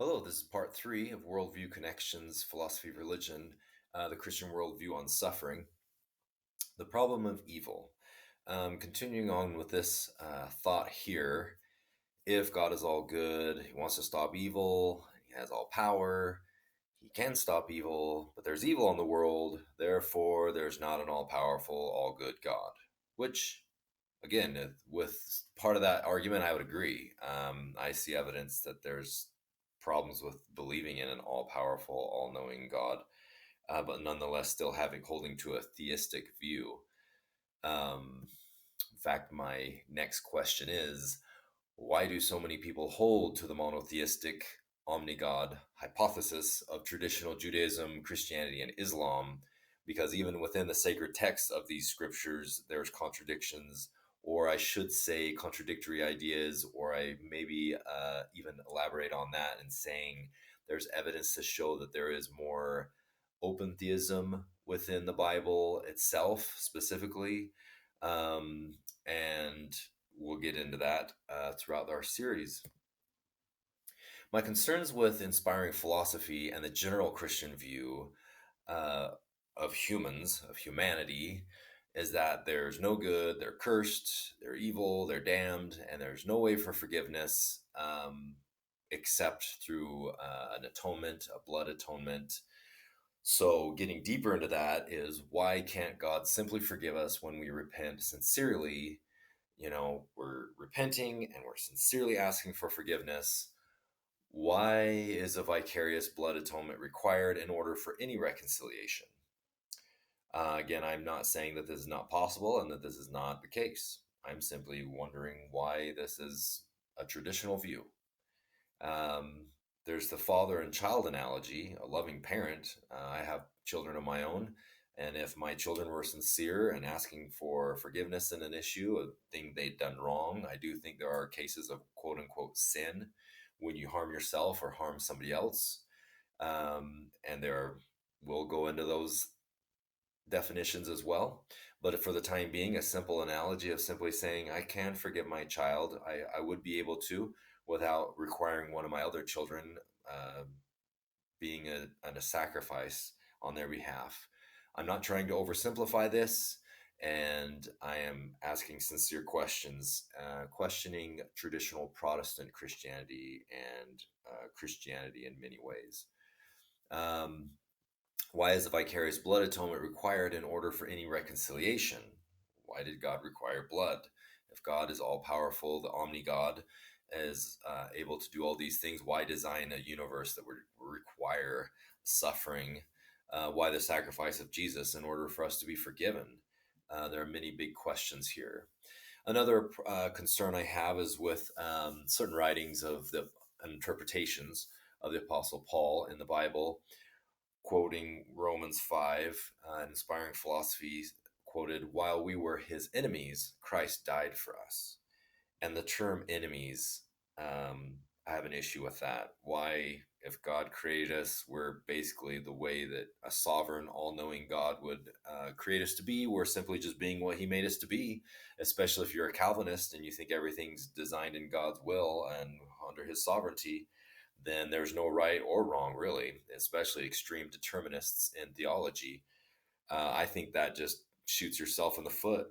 Hello, this is part three of Worldview Connections, Philosophy of Religion, the Christian Worldview on Suffering, the Problem of Evil. Continuing on with this thought here, if God is all good, he wants to stop evil, he has all power, he can stop evil, but there's evil in the world, therefore there's not an all-powerful, all-good God. Which, again, with part of that argument, I would agree. I see evidence that there's problems with believing in an all-powerful, all-knowing God, but nonetheless still holding to a theistic view. In fact, my next question is, why do so many people hold to the monotheistic Omni-God hypothesis of traditional Judaism, Christianity, and Islam? Because even within the sacred texts of these scriptures, there's contradictions, or I should say contradictory ideas, or I maybe even elaborate on that in saying there's evidence to show that there is more open theism within the Bible itself, specifically. And we'll get into that throughout our series. My concerns with inspiring philosophy and the general Christian view uh, of humans, of humanity, is that there's no good, they're cursed, they're evil, they're damned, and there's no way for forgiveness except through an atonement, a blood atonement. So, getting deeper into that is, why can't God simply forgive us when we repent sincerely? We're repenting and we're sincerely asking for forgiveness. Why is a vicarious blood atonement required in order for any reconciliation? Again, I'm not saying that this is not possible and that this is not the case. I'm simply wondering why this is a traditional view. Um, there's the father and child analogy, a loving parent. I have children of my own, and if my children were sincere and asking for forgiveness in an issue, a thing they'd done wrong, I do think there are cases of quote unquote sin when you harm yourself or harm somebody else. And we'll go into those definitions as well. But for the time being, a simple analogy of simply saying, I can forgive my child, I would be able to without requiring one of my other children uh, being a sacrifice on their behalf. I'm not trying to oversimplify this, and I am asking sincere questions, questioning traditional Protestant Christianity and Christianity in many ways. Um, why is the vicarious blood atonement required in order for any reconciliation? Why did God require blood? If God is all powerful, the Omni God is able to do all these things, why design a universe that would require suffering? Why the sacrifice of Jesus in order for us to be forgiven? There are many big questions here. Another concern I have is with certain writings of the interpretations of the Apostle Paul in the Bible, quoting Romans 5, inspiring philosophy quoted, while we were his enemies, Christ died for us. And the term enemies, I have an issue with that. Why, if God created us, we're basically the way that a sovereign, all knowing God would create us to be. We're simply just being what he made us to be, especially if you're a Calvinist and you think everything's designed in God's will and under his sovereignty. Then there's no right or wrong, really, especially extreme determinists in theology. I think that just shoots yourself in the foot.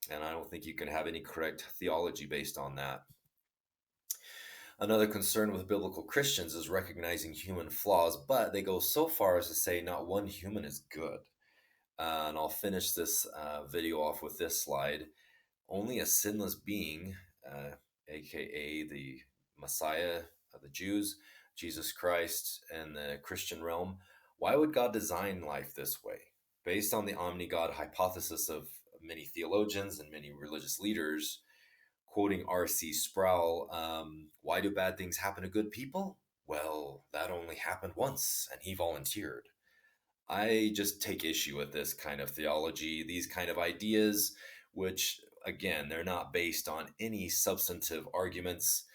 And I don't think you can have any correct theology based on that. Another concern with biblical Christians is recognizing human flaws, but they go so far as to say not one human is good. And I'll finish this video off with this slide. Only a sinless being, aka the Messiah of the Jews, Jesus Christ, and the Christian realm. Why would God design life this way? Based on the Omni-God hypothesis of many theologians and many religious leaders, quoting R.C. Sproul, why do bad things happen to good people? Well, that only happened once, and he volunteered. I just take issue with this kind of theology, these kind of ideas, which, again, they're not based on any substantive arguments.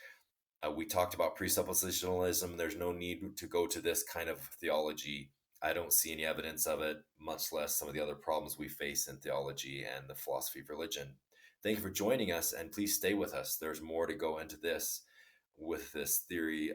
We talked about presuppositionalism. There's no need to go to this kind of theology. I don't see any evidence of it, much less some of the other problems we face in theology and the philosophy of religion. Thank you for joining us, and please stay with us. There's more to go into this with this theory